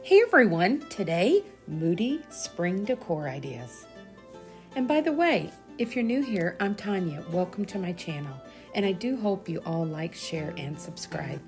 Hey everyone, today, Moody Spring Decor Ideas. And by the way, if you're new here, I'm Tonya. Welcome to my channel. And I do hope you all like, share, and subscribe.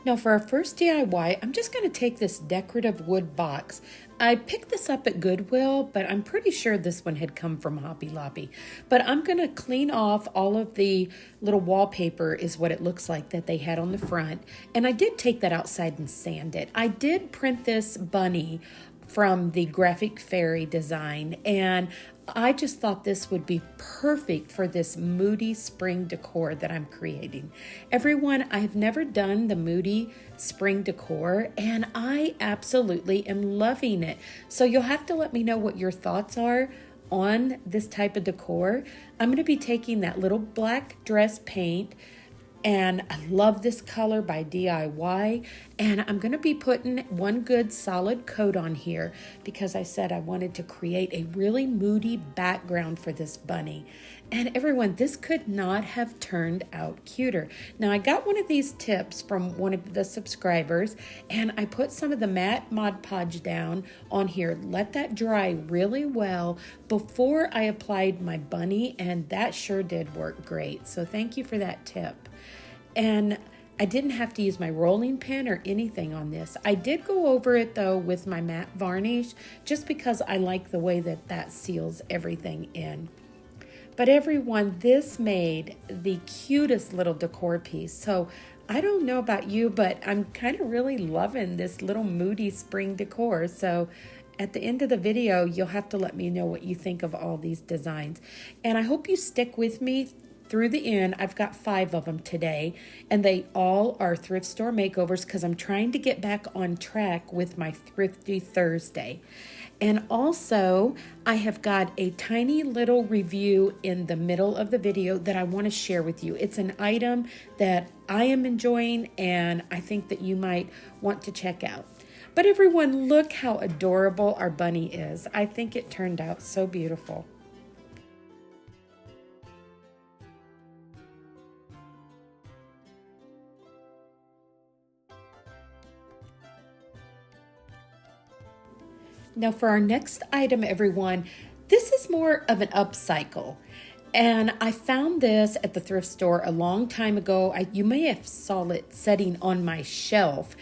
Now for our first DIY, I'm just going to take this decorative wood box. I picked this up at Goodwill, but I'm pretty sure this one had come from Hobby Lobby. But I'm going to clean off all of the little wallpaper is what it looks like that they had on the front. And I did take that outside and sand it. I did print this bunny from the Graphic Fairy design, and I just thought this would be perfect for this Moody spring decor that I'm creating. Everyone, I have never done the Moody spring decor, and I absolutely am loving it. So you'll have to let me know what your thoughts are on this type of decor. I'm going to be taking that little black dress paint, and I love this color by DIY, and I'm going to be putting one good solid coat on here because I said I wanted to create a really moody background for this bunny. And everyone, this could not have turned out cuter. Now I got one of these tips from one of the subscribers, and I put some of the matte Mod Podge down on here, let that dry really well before I applied my bunny, and that sure did work great. So thank you for that tip. And I didn't have to use my rolling pin or anything on this. I did go over it though with my matte varnish just because I like the way that that seals everything in. But everyone, this made the cutest little decor piece. So I don't know about you, but I'm kind of really loving this little Moody spring decor. So at the end of the video, you'll have to let me know what you think of all these designs. And I hope you stick with me through the end. I've got 5 of them today, and they all are thrift store makeovers because I'm trying to get back on track with my Thrifty Thursday. And also, I have got a tiny little review in the middle of the video that I want to share with you. It's an item that I am enjoying, and I think that you might want to check out. But everyone, look how adorable our bunny is. I think it turned out so beautiful. Now for our next item, everyone, this is more of an upcycle. And I found this at the thrift store a long time ago. You may have saw it sitting on my shelf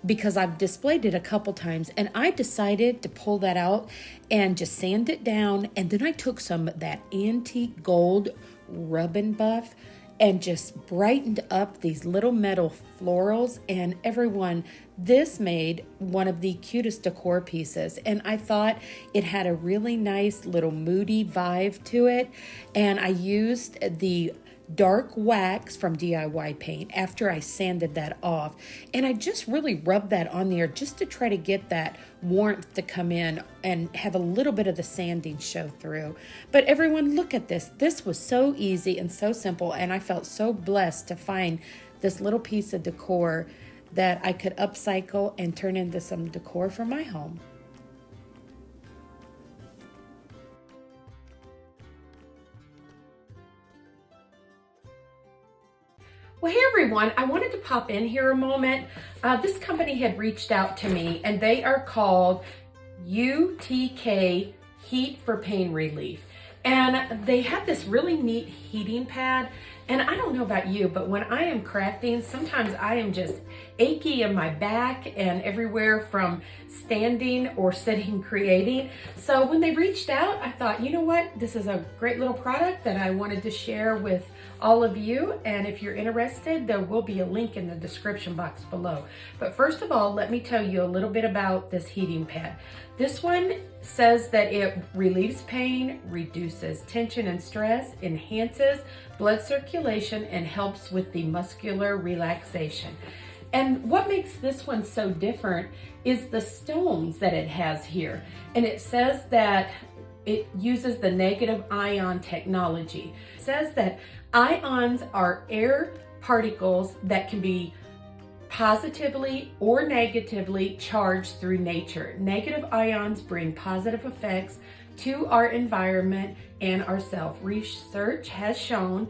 because I've displayed it a couple times, and I decided to pull that out and just sand it down. And then I took some of that antique gold rub and buff and just brightened up these little metal florals. And everyone, this made one of the cutest decor pieces. And I thought it had a really nice little moody vibe to it. And I used the dark wax from DIY paint after I sanded that off, and I just really rubbed that on there just to try to get that warmth to come in and have a little bit of the sanding show through. But everyone, look at this. This was so easy and so simple, and I felt so blessed to find this little piece of decor that I could upcycle and turn into some decor for my home. Well, hey everyone, I wanted to pop in here a moment. This company had reached out to me, and they are called UTK Heat for Pain Relief. And they have this really neat heating pad. And I don't know about you, but when I am crafting, sometimes I am just achy in my back and everywhere from standing or sitting creating. So when they reached out, I thought, you know what? This is a great little product that I wanted to share with all of you. And if you're interested, there will be a link in the description box below. But first of all, let me tell you a little bit about this heating pad. This one says that it relieves pain, reduces tension and stress, enhances blood circulation, and helps with the muscular relaxation. And what makes this one so different is the stones that it has here. And it says that it uses the negative ion technology. It says that ions are air particles that can be positively or negatively charged through nature. Negative ions bring positive effects to our environment and ourselves. Research has shown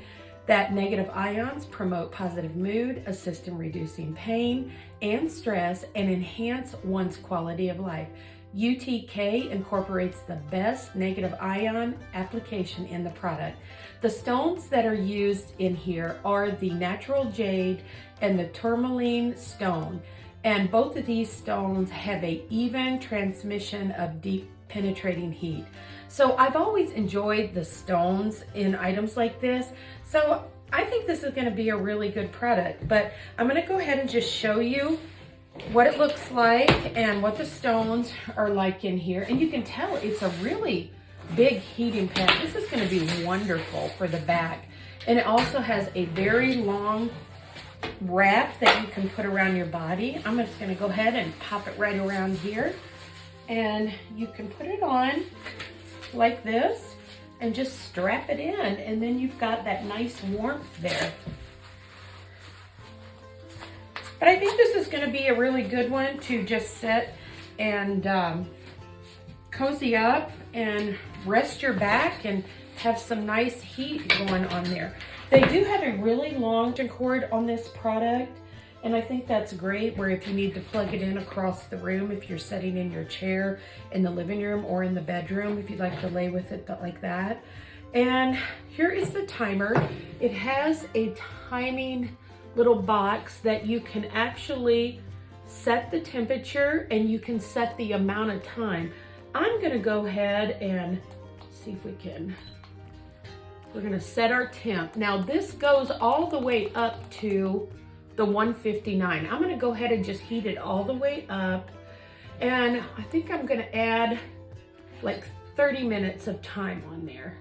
that negative ions promote positive mood, assist in reducing pain and stress, and enhance one's quality of life. UTK incorporates the best negative ion application in the product. The stones that are used in here are the natural jade and the tourmaline stone. And both of these stones have an even transmission of deep penetrating heat. So I've always enjoyed the stones in items like this. So I think this is going to be a really good product, but I'm going to go ahead and just show you what it looks like and what the stones are like in here. And you can tell it's a really big heating pad. This is going to be wonderful for the back. And it also has a very long wrap that you can put around your body. I'm just going to go ahead and pop it right around here. And you can put it on like this and just strap it in. And then you've got that nice warmth there. But I think this is going to be a really good one to just sit and cozy up and rest your back and have some nice heat going on there. They do have a really long cord on this product, and I think that's great where if you need to plug it in across the room, if you're sitting in your chair in the living room or in the bedroom, if you'd like to lay with it like that. And here is the timer. It has a timing little box that you can actually set the temperature and you can set the amount of time. I'm gonna go ahead and see if we can, we're gonna set our temp. Now this goes all the way up to the 159. I'm gonna go ahead and just heat it all the way up. And I think I'm gonna add like 30 minutes of time on there.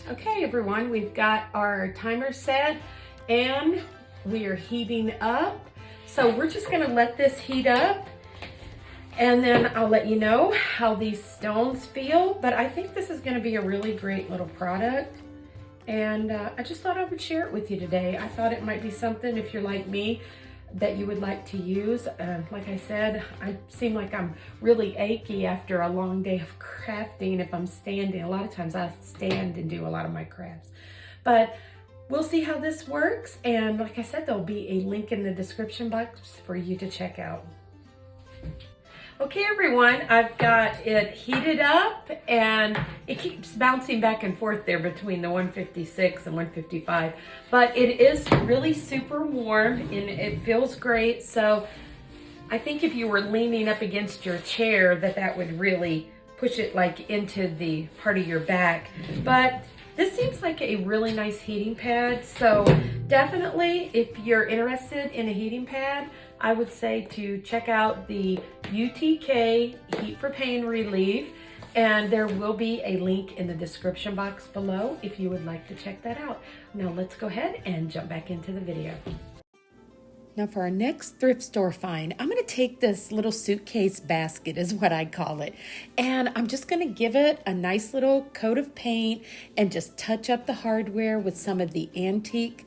Okay, everyone, we've got our timer set and we are heating up. So we're just gonna let this heat up and then I'll let you know how these stones feel. But I think this is gonna be a really great little product. And I just thought I would share it with you today. I thought it might be something, if you're like me, that you would like to use. Like I said, I seem like I'm really achy after a long day of crafting if I'm standing. A lot of times I stand and do a lot of my crafts. But we'll see how this works. And like I said, there'll be a link in the description box for you to check out. Okay, everyone, I've got it heated up and it keeps bouncing back and forth there between the 156 and 155, but it is really super warm and it feels great. So I think if you were leaning up against your chair, that would really push it like into the part of your back. But this seems like a really nice heating pad. So definitely, if you're interested in a heating pad, I would say to check out the UTK Heat for Pain Relief. And there will be a link in the description box below if you would like to check that out. Now let's go ahead and jump back into the video. Now for our next thrift store find, I'm going to take this little suitcase basket is what I call it. And I'm just going to give it a nice little coat of paint and just touch up the hardware with some of the antique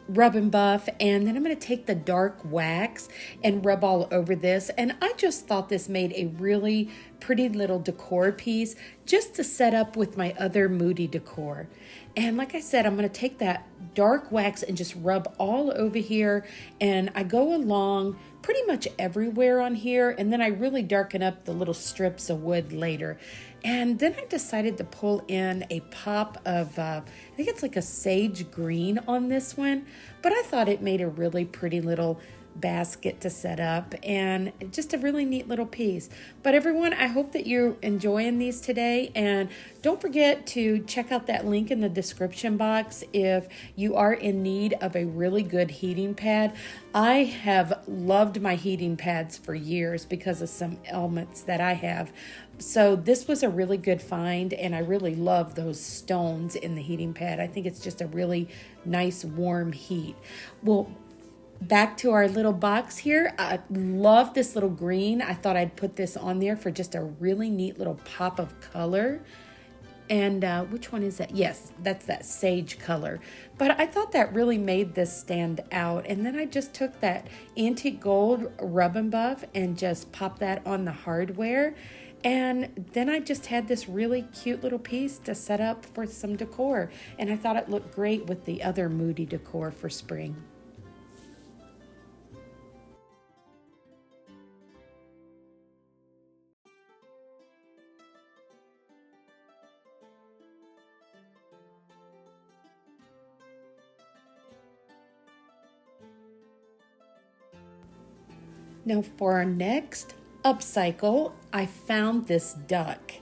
rub and buff. And then I'm going to take the dark wax and rub all over this. And I just thought this made a really pretty little decor piece just to set up with my other Moody decor. And like I said, I'm going to take that dark wax and just rub all over here. And I go along pretty much everywhere on here. And then I really darken up the little strips of wood later. And then I decided to pull in a pop of, I think it's like a sage green on this one. But I thought it made a really pretty little basket to set up and just a really neat little piece. But everyone, I hope that you're enjoying these today, and don't forget to check out that link in the description box if you are in need of a really good heating pad. I have loved my heating pads for years because of some ailments that I have. So this was a really good find, and I really love those stones in the heating pad. I think it's just a really nice warm heat. Well, back to our little box here. I love this little green. I thought I'd put this on there for just a really neat little pop of color. And which one is that? Yes, that's that sage color. But I thought that really made this stand out. And then I just took that antique gold rub and buff and just popped that on the hardware. And then I just had this really cute little piece to set up for some decor. And I thought it looked great with the other Moody decor for spring. Now for our next upcycle, I found this duck.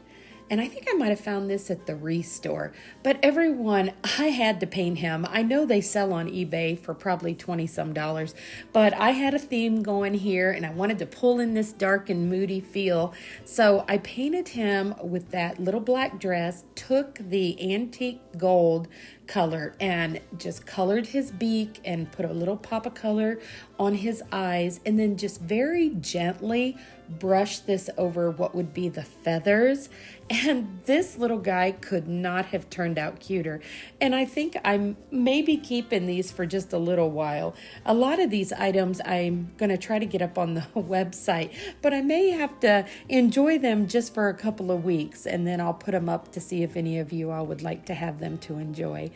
And I think I might have found this at the Restore. But everyone, I had to paint him. I know they sell on eBay for probably 20 some dollars. But I had a theme going here and I wanted to pull in this dark and moody feel. So I painted him with that little black dress, took the antique gold color and just colored his beak and put a little pop of color on his eyes, and then just very gently brush this over what would be the feathers. And this little guy could not have turned out cuter. And I think I'm maybe keeping these for just a little while. A lot of these items I'm going to try to get up on the website, but I may have to enjoy them just for a couple of weeks, and then I'll put them up to see if any of you all would like to have them to enjoy.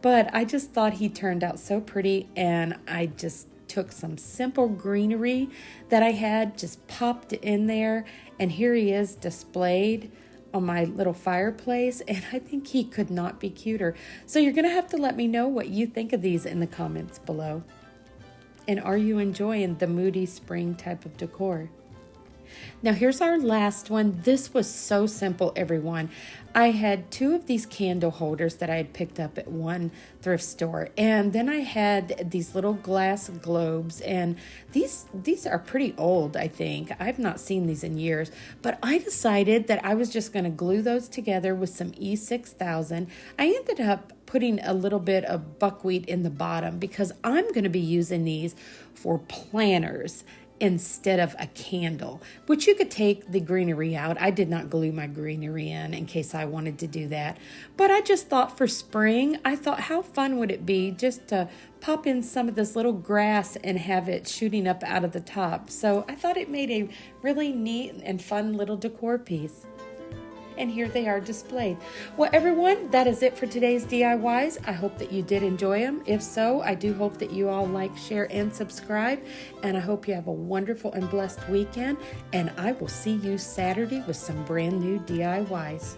But I just thought he turned out so pretty, and I just took some simple greenery that I had, just popped it in there, and here he is displayed on my little fireplace, and I think he could not be cuter. So you're going to have to let me know what you think of these in the comments below. And are you enjoying the moody spring type of decor? Now here's our last one. This was so simple, everyone. I had 2 of these candle holders that I had picked up at one thrift store, and then I had these little glass globes, and these are pretty old, I think. I've not seen these in years, but I decided that I was just going to glue those together with some E6000. I ended up putting a little bit of buckwheat in the bottom because I'm going to be using these for planters instead of a candle, which you could take the greenery out. I did not glue my greenery in case I wanted to do that. But I just thought for spring, I thought how fun would it be just to pop in some of this little grass and have it shooting up out of the top. So I thought it made a really neat and fun little decor piece. And here they are displayed. Well, everyone, that is it for today's DIYs. I hope that you did enjoy them. If so, I do hope that you all like, share, and subscribe. And I hope you have a wonderful and blessed weekend. And I will see you Saturday with some brand new DIYs.